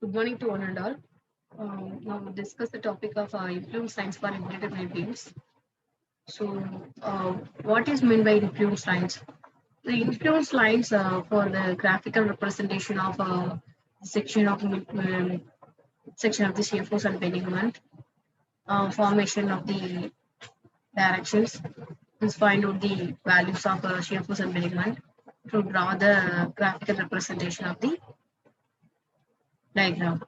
Good morning to one and all. Now we'll discuss the topic of influence science for indeterminate beings. So, what is meant by influence lines? The influence lines for the graphical representation of section of section of the CFOs and Benigment, formation of the directions is find out the values of CFOs and Benigment to draw the graphical representation of the diagram.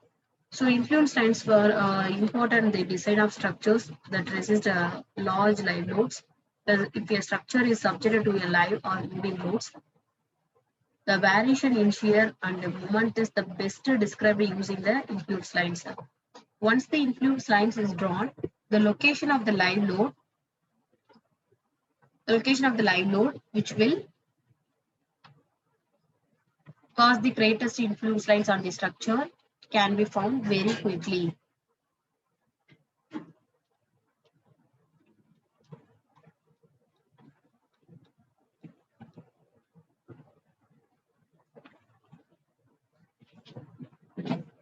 So influence stands for important the design of structures that resist large live loads. If a structure is subjected to a live or moving loads, the variation in shear and the moment is the best described using the influence lines. Once the influence lines is drawn, the location of the live load, which will cause the greatest influence lines on the structure, can be found very quickly.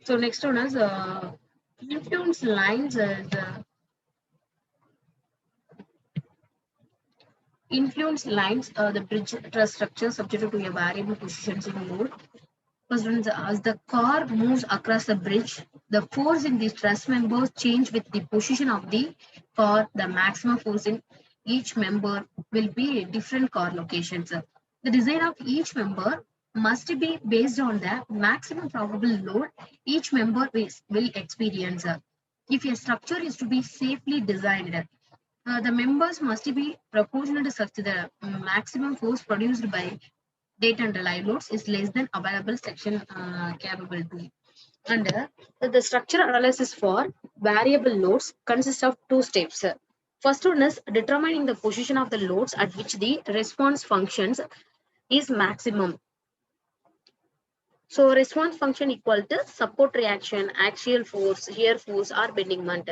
So next one is influence lines. The influence lines, the bridge truss structure subject to a variable positions in load. First one is as the car moves across the bridge, the force in the truss members change with the position of the car. The maximum force in each member will be different car locations. The design of each member must be based on the maximum probable load each member will experience. If a structure is to be safely designed, the members must be proportional to such the maximum force produced by data and live loads is less than available section capability. And the structural analysis for variable loads consists of two steps. First one is determining the position of the loads at which the response functions is maximum. So response function equal to support reaction, axial force, shear force or bending moment.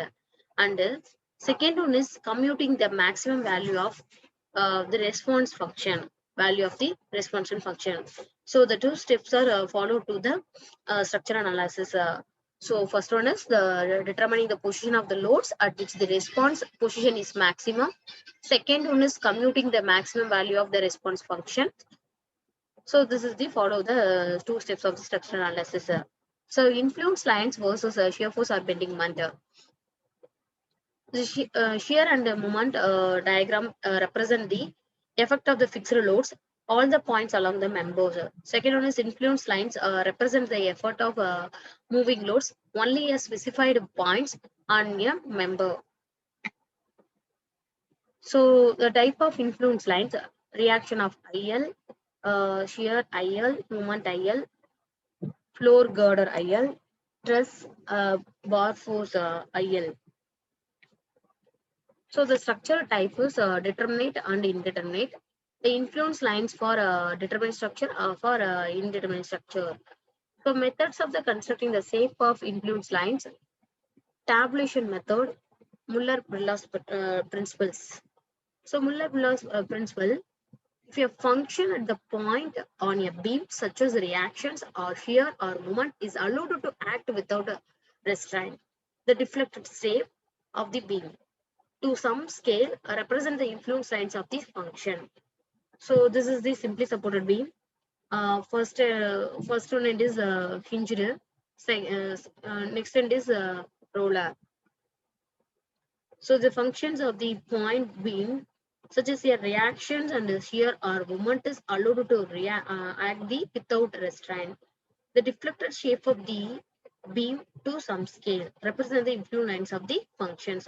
And second one is commuting the maximum value of the response function, value of the response function. So the two steps are followed to the structural analysis. So first one is the determining the position of the loads at which the response position is maximum. Second one is commuting the maximum value of the response function. So this is the follow the two steps of the structural analysis. So influence lines versus shear force or bending moment. The shear and moment diagram represent the effect of the fixed loads, all the points along the members. Second one is influence lines represent the effort of moving loads, only a specified points on a member. So the type of influence lines, reaction of IL, shear IL, moment IL, floor girder IL, truss bar force IL. So the structure type is determinate and indeterminate. The influence lines for determinate structure for indeterminate structure. So methods of the constructing the shape of influence lines, tabulation method, Muller-Brillou's principles. So Muller-Brillou's principle, if a function at the point on a beam such as reactions or shear or moment is allowed to act without a restraint, the deflected shape of the beam to some scale represent the influence lines of the function. So this is the simply supported beam. First one end is hinged. Next end is roller. So the functions of the point beam, such as the reactions and the shear or moment, is allowed to act the without restraint. The deflected shape of the beam to some scale represent the influence lines of the functions.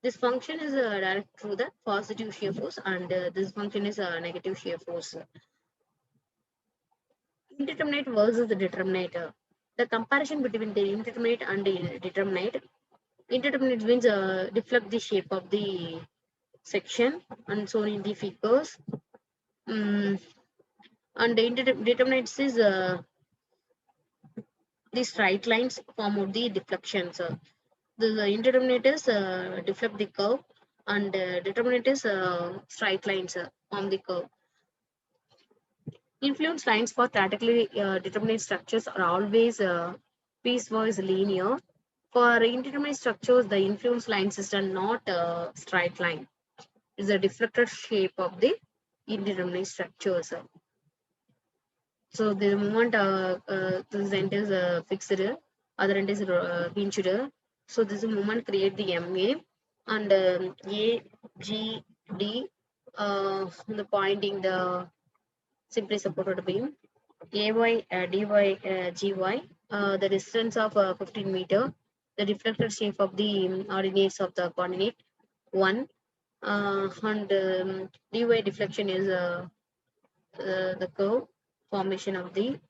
This function is direct through the positive shear force and this function is a negative shear force. Indeterminate versus the determinate. The comparison between the indeterminate and the determinate. Indeterminate means deflect the shape of the section and shown in the figures. And the indeterminate is the straight lines form of the deflections. The indeterminate is deflect the curve and determinate is straight lines on the curve. Influence lines for statically determinate structures are always piecewise linear. For indeterminate structures, the influence line system not a straight line. It's a diffracted shape of the indeterminate structures. So the moment this end is fixed, other end is hinged. So this moment create the MA and A, G, D, the pointing the simply supported beam. AY, DY, GY, the distance of 15 meter, the reflected shape of the ordinates of the coordinate 1, and DY deflection is the curve formation of the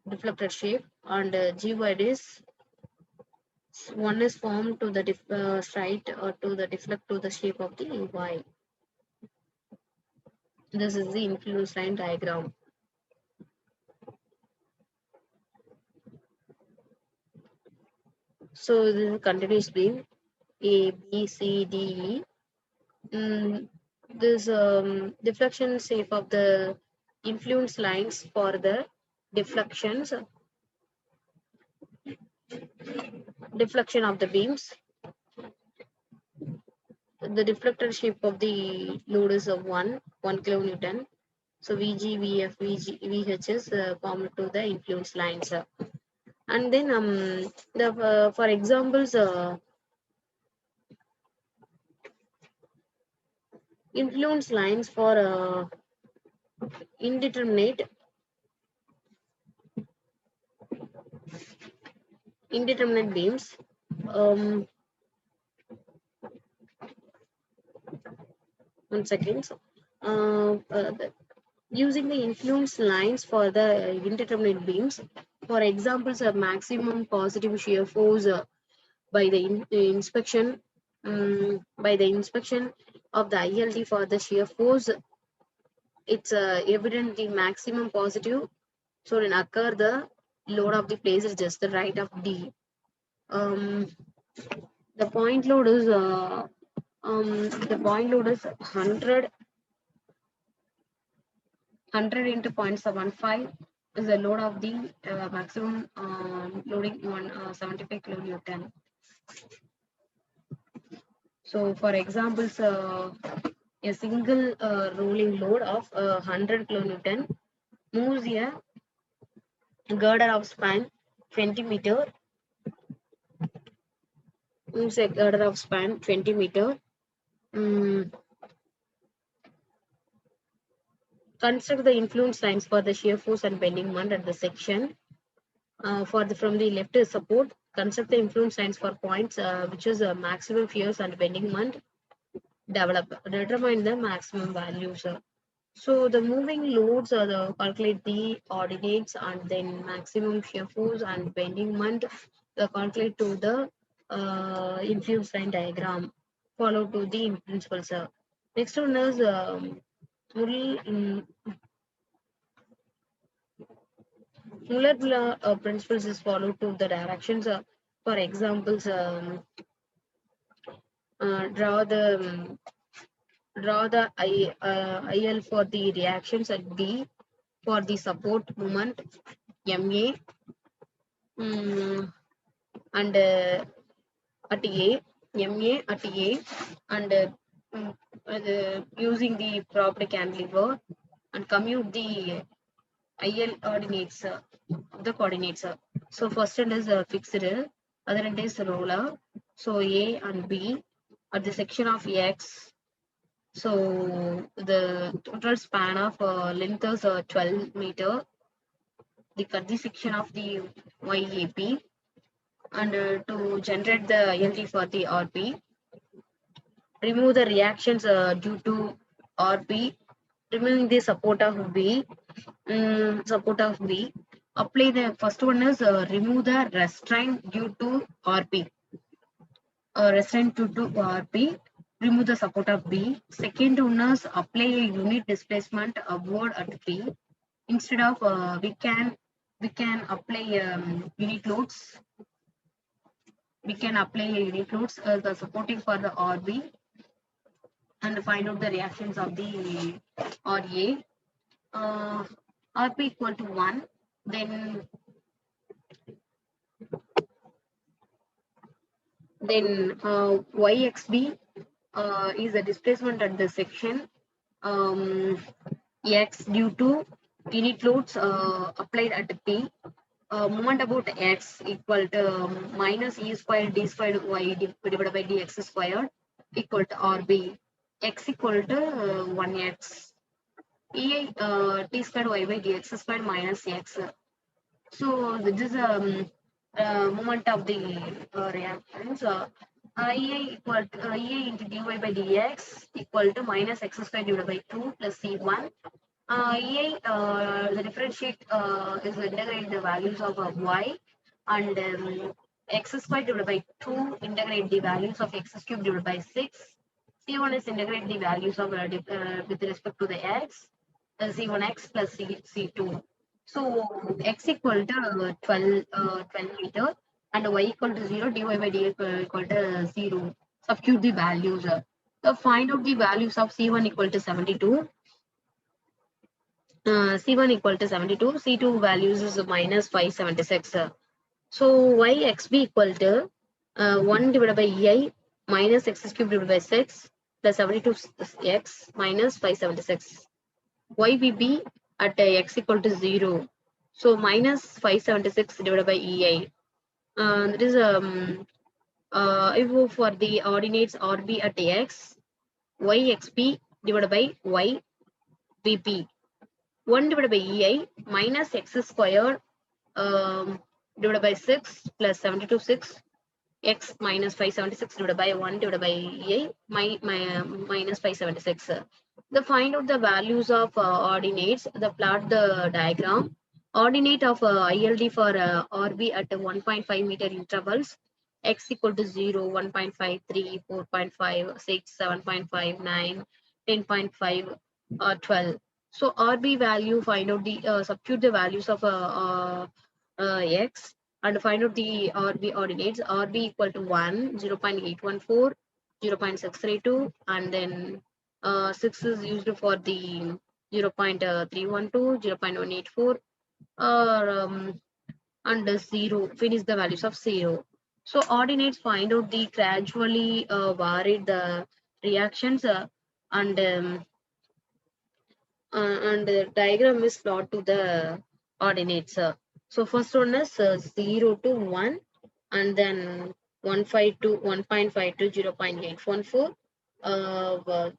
deflected shape, and GY is one is formed to the straight or to the deflect to the shape of the Y. This is the influence line diagram. So this is continuous beam A, B, C, D, E. This deflection shape of the influence lines for the deflections, deflection of the beams. The deflected shape of the load is of 1 kilonewton. So VG, VF, VH is formed to the influence lines. And then for examples, influence lines for indeterminate beams. One second. Using the influence lines for the indeterminate beams, for examples, a maximum positive shear force by the inspection of the ILD for the shear force, it's evident the maximum positive. So when occur the load of the place is just the right of D. The point load is 100 into 0.75 is the load of the maximum loading 175 kilonewton. So for examples, a single rolling load of 100 kilonewton moves a girder of span 20 meter, moves a girder of span 20 meter. Construct the influence lines for the shear force and bending moment at the section. From the left is support, construct the influence lines for points which is maximum shears and bending moment. Determine the maximum values. So the moving loads calculate the ordinates and then maximum shear force and bending moment. Calculate to the influence line diagram. Follow to the principles. Next one is Muller law principles is followed to the directions. For examples, draw the IL for the reactions at B for the support moment MA and at A, MA at A, and using the proper cantilever and commute the IL coordinates the coordinates. So first end is fixed, other end is roller. So A and B at the section of X. So the total span of length is 12 meter. The cut the section of the YAP and to generate the ILD for the RP. Remove the reactions due to RP. Removing the support of B. Apply the first one is remove the restraint due to RP. Restraint due to RP. Remove the support of B. Second one is apply a unit displacement upward at B. Instead of we can apply unit loads. We can apply unit loads the supporting for the RB and find out the reactions of the RA. RP equal to 1, then Then YXB is the displacement at the section X due to unit loads applied at P. Moment about X equal to minus E squared D squared Y divided by dx squared equal to RB. X equal to 1x. E T squared Y by dx squared minus X. So this is moment of the reactions. EA equal to, EA into dy by dx equal to minus x squared divided by 2 plus C1. EA, the differentiate is to integrate the values of y, and x squared divided by 2 integrate the values of x cubed divided by 6. C1 is integrate the values of with respect to the x, C1x plus C2. So x equal to 12 meter and y equal to 0, dy by dx equal to 0. Substitute the values. So find out the values of C1 equal to 72. C1 equal to 72. C2 values is minus 576. So yxb equal to 1 divided by ei minus x cubed divided by 6 plus 72x minus 576. YBB at x equal to 0. So minus 576 divided by EI. That is if for the ordinates RB at x, YXB divided by YBP. 1 divided by EI minus x squared divided by 6 plus 72 6 x minus 576 divided by 1 divided by EI minus 576. The find out the values of ordinates, the plot the diagram. Ordinate of ILD for RB at 1.5 meter intervals, x equal to 0, 1.53, 4.5, 6, 7.5, 9, 10.5, 12. So RB value, find out the substitute the values of x and find out the RB ordinates. RB equal to 1, 0.814, 0.632, and then 6 is used for the 0.312, 0.184, and 0, finish the values of 0. So ordinates find out the gradually varied the reactions and the diagram is plot to the ordinates. So first one is 0 to 1, and then 152, 1.52, 0.814,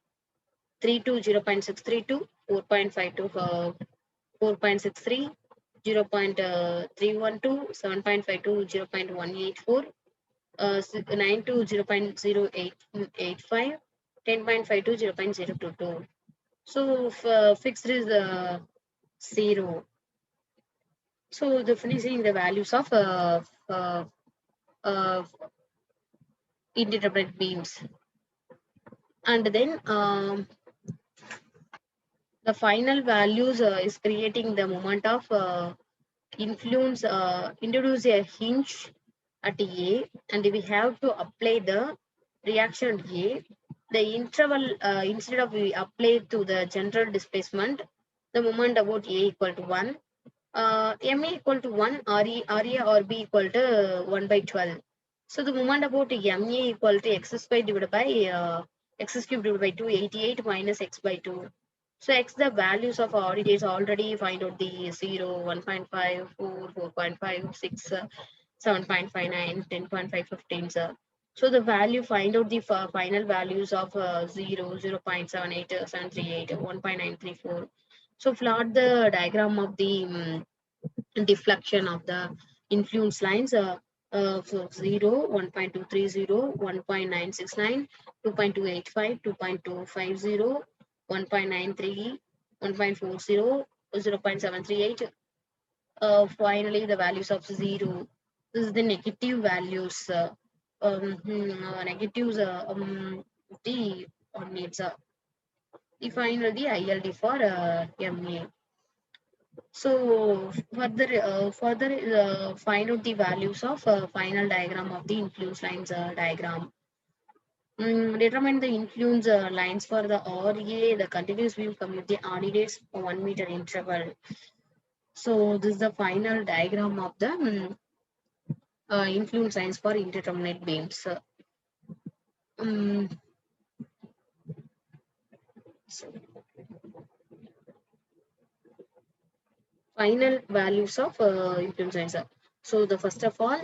3 to 0.632, 4.52, 4.63, 0.312, 7.52, 0.184, 9 to 0.0885, 10.52, 0.022. So fixed is 0. So the finishing the values of uh, indeterminate beams, and then the final values is creating the moment of influence. Introduce a hinge at A, and we have to apply the reaction at A. The interval, instead of we apply to the general displacement, the moment about A equal to 1, MA equal to 1, RA or B equal to 1 by 12. So the moment about MA equal to x squared divided by x cubed divided by 2, 88 minus x by 2. So x the values of ordinates already find out the 0, 1.5, 4, 4.5, 6, 7.59, 10.5, 15. So the value find out the final values of 0, 0.78, 738, 1.934. So plot the diagram of the deflection of the influence lines. So 0, 1.230, 1.969, 2.285, 2.250, 1.93, 1.40, 0.738. Finally, the values of 0. This is the negative values. Negatives the needs. Finally, the ILD for MA. So further find out the values of final diagram of the influence lines diagram. Determine the influence lines for the RA, the continuous beam community ordinates 1 meter interval. So this is the final diagram of the influence lines for indeterminate beams. um, final values of influencer. So the first of all,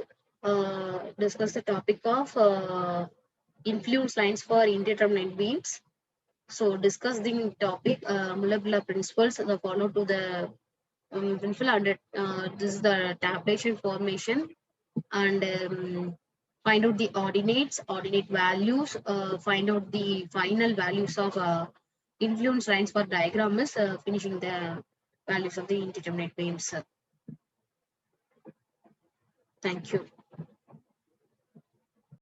discuss the topic of influence lines for indeterminate beams. So discuss the topic molecular principles that follow to the principle under this is the tabulation formation, and find out the ordinate values, find out the final values of influence lines for diagram is finishing the values of the indeterminate beams. Thank you.